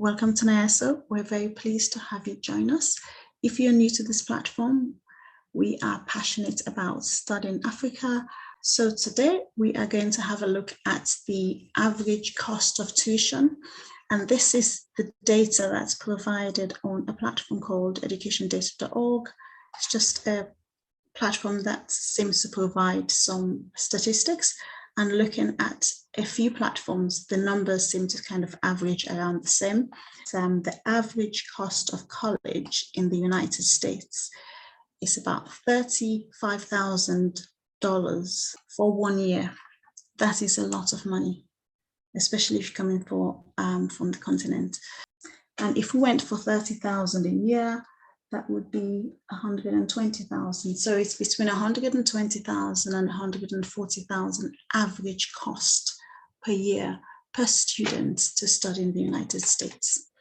Welcome to NIASO. We're very pleased to have you join us. If you're new to this platform, we are passionate about studying Africa. So today we are going to have a look at the average cost of tuition. And this is the data that's provided on a platform called educationdata.org. It's just a platform that seems to provide some statistics, and looking at a few platforms, the numbers seem to kind of average around the same. The average cost of college in the United States is about $35,000 for 1 year. That is a lot of money, especially if you're coming from the continent. And if we went for $30,000 a year, that would be $120,000. So it's between $120,000 and $140,000 average cost per year per student to study in the United States.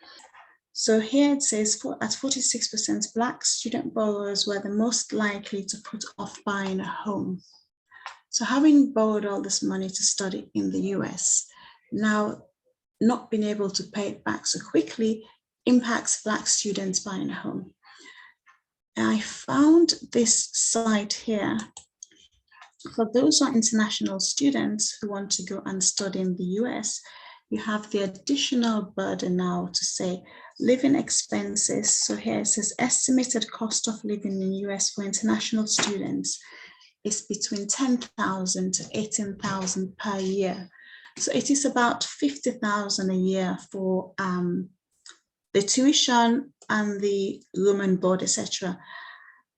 So here it says at 46%, Black student borrowers were the most likely to put off buying a home. So having borrowed all this money to study in the US, now not being able to pay it back so quickly impacts Black students buying a home. I found this site here for those who are international students who want to go and study in the US. You have the additional burden now to say living expenses. So here it says estimated cost of living in the US for international students is between $10,000 to $18,000 per year. So it is about $50,000 a year for the tuition and the room and board, etc.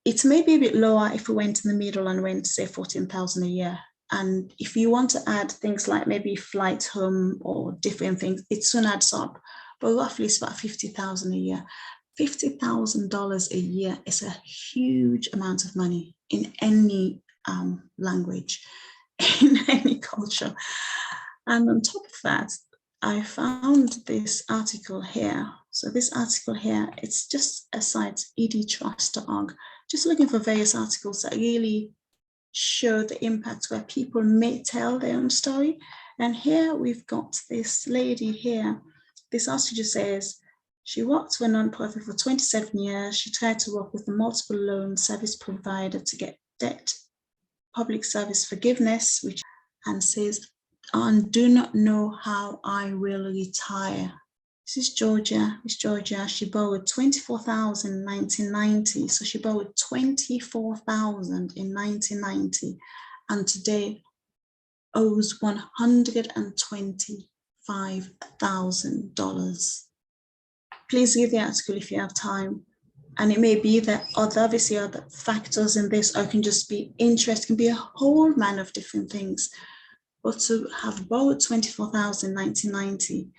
It may be a bit lower if we went in the middle and went to say $14,000 a year. And if you want to add things like maybe flight home or different things, it soon adds up. But roughly it's about $50,000 a year. $50,000 a year is a huge amount of money in any language, in any culture. And on top of that, I found this article here. So this article here, it's just a site, edtrust.org, just looking for various articles that really show the impact where people may tell their own story. And here we've got this lady here. This article just says, she worked for a nonprofit for 27 years. She tried to work with a multiple loan service provider to get debt public service forgiveness, and says, and do not know how I will retire. This is Georgia. Miss Georgia, she borrowed $24,000 in 1990. So she borrowed $24,000 in 1990 and today owes $125,000. Please read the article if you have time. And it may be that obviously other factors in this, or it can just be interest, can be a whole man of different things. But to have borrowed $24,000 in 1990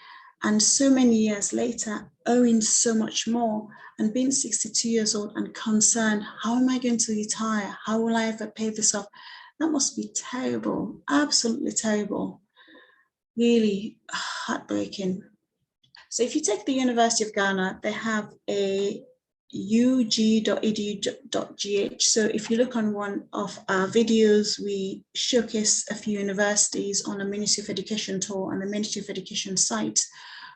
and so many years later, owing so much more and being 62 years old and concerned, how am I going to retire? How will I ever pay this off? That must be terrible, absolutely terrible, really heartbreaking. So if you take the University of Ghana, they have a ug.edu.gh. So if you look on one of our videos, we showcase a few universities on a Ministry of Education tour, and the Ministry of Education site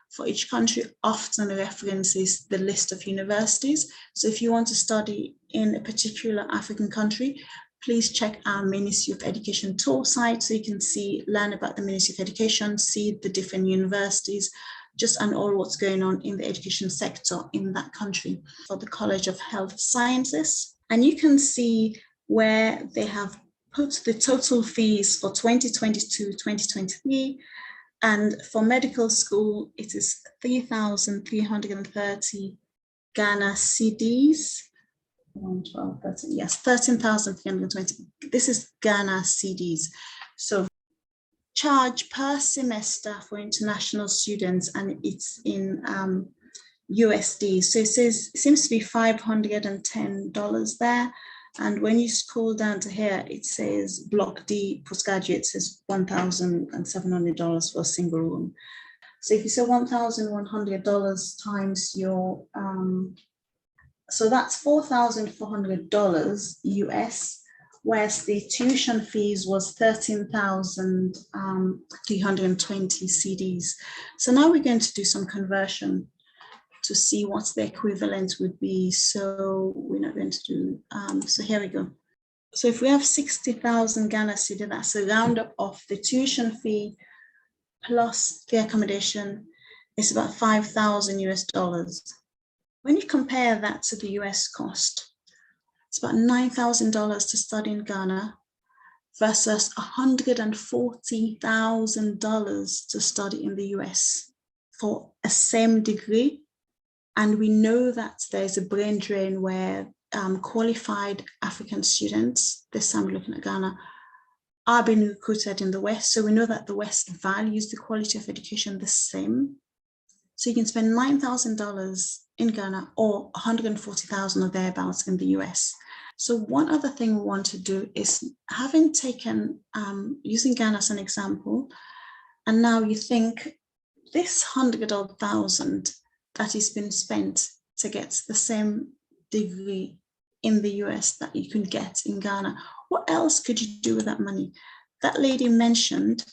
for each country often references the list of universities. So if you want to study in a particular African country, please check our Ministry of Education tour site so you can learn about the Ministry of Education, see the different universities, and all what's going on in the education sector in that country. For the College of Health Sciences, and you can see where they have put the total fees for 2022-2023, and for medical school it is 3,330 Ghana cedis. 12, 13, yes, 13,320. This is Ghana cedis. So charge per semester for international students, and it's in USD. So it seems to be $510 there. And when you scroll down to here, it says Block D postgraduate says $1,700 for a single room. So if you say $1,100 times your, so that's $4,400 US. Whereas the tuition fees was 13,320 cedis. So now we're going to do some conversion. to see what the equivalent would be. So we're not going to do, so here we go. So if we have 60,000 Ghana cedi, that's a roundup of the tuition fee plus the accommodation. It's about 5,000 US dollars. When you compare that to the US cost, it's about $9,000 to study in Ghana versus $140,000 to study in the US for a same degree. And we know that there's a brain drain where qualified African students, this time we're looking at Ghana, are being recruited in the West. So we know that the West values the quality of education the same. So you can spend $9,000 in Ghana or $140,000 or thereabouts in the US. So one other thing we want to do is, having taken, using Ghana as an example, and now you think this $100,000 that has been spent to get the same degree in the US that you can get in Ghana, what else could you do with that money? That lady mentioned,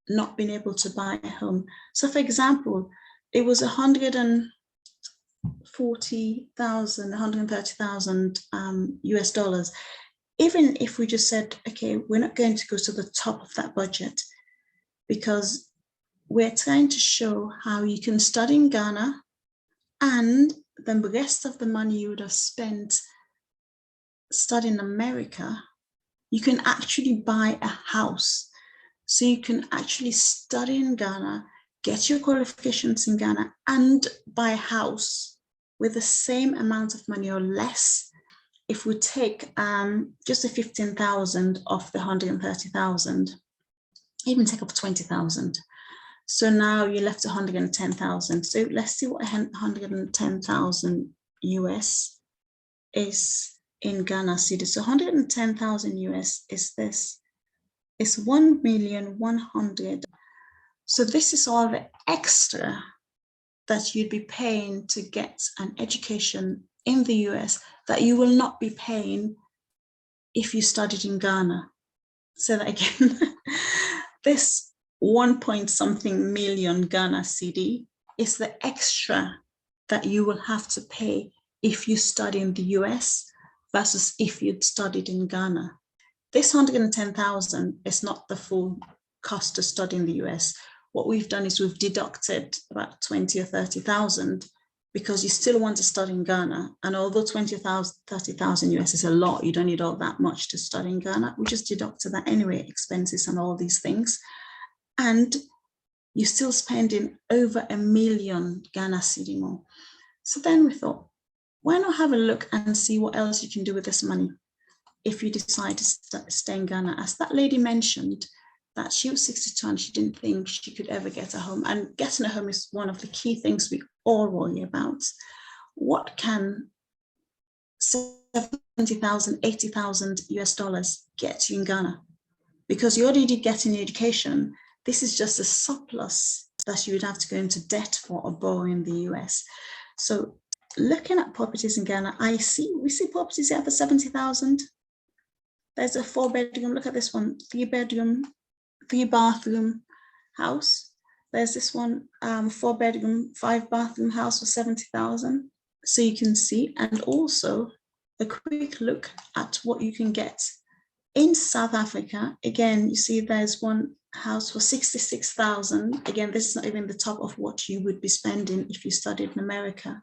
not being able to buy a home. So for example, it was $130,000 US dollars. Even if we just said, okay, we're not going to go to the top of that budget, because we're trying to show how you can study in Ghana and then the rest of the money you would have spent studying in America, you can actually buy a house. So you can actually study in Ghana, get your qualifications in Ghana, and buy a house with the same amount of money or less. If we take just the 15,000 off the 130,000, even take up 20,000. So now you're left 110,000. So let's see what 110,000 US is in Ghana cedi. So 110,000 US is this. It's 1,100,000. So this is all the extra that you'd be paying to get an education in the US that you will not be paying if you studied in Ghana. Say that again. This 1-point-something million Ghana cedi is the extra that you will have to pay if you study in the US versus if you'd studied in Ghana. This 110,000 is not the full cost to study in the US. What we've done is we've deducted about 20 or 30,000 because you still want to study in Ghana. And although 20,000, 30,000 US is a lot, you don't need all that much to study in Ghana. We just deducted that anyway, expenses and all these things. And you're still spending over $1 million Ghana cedi more. So then we thought, why not have a look and see what else you can do with this money if you decide to stay in Ghana? As that lady mentioned, that she was 62 and she didn't think she could ever get a home. And getting a home is one of the key things we all worry about. What can 70,000, 80,000 US dollars get you in Ghana? Because you already get an education. This is just a surplus that you would have to go into debt for or borrow in the US. So looking at properties in Ghana, we see properties here for 70,000. There's a 4-bedroom, look at this one, 3-bedroom, 3-bathroom house. There's this one, 4-bedroom, 5-bathroom house for 70,000. So you can see, and also a quick look at what you can get in South Africa. Again, you see there's one house for 66,000. Again, this is not even the top of what you would be spending if you studied in America,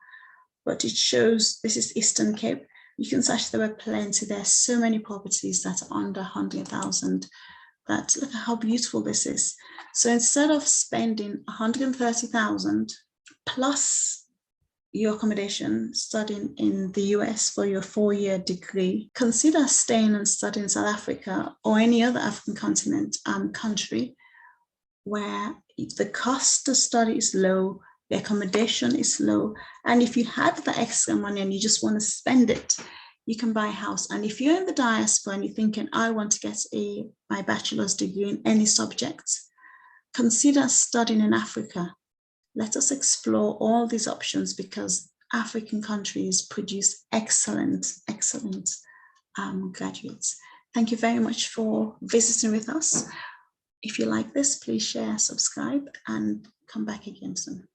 but it shows this is Eastern Cape. You can search, there are plenty. There's so many properties that are under 100,000. That look at how beautiful this is. So instead of spending 130,000 plus your accommodation studying in the US for your 4-year degree, consider staying and studying in South Africa or any other African continent country where the cost to study is low, the accommodation is low, and if you have the extra money and you just want to spend it, you can buy a house. And if you're in the diaspora and you're thinking, I want to get my bachelor's degree in any subject, consider studying in Africa. Let us explore all these options because African countries produce excellent graduates. Thank you very much for visiting with us. If you like this, please share, subscribe, and come back again soon.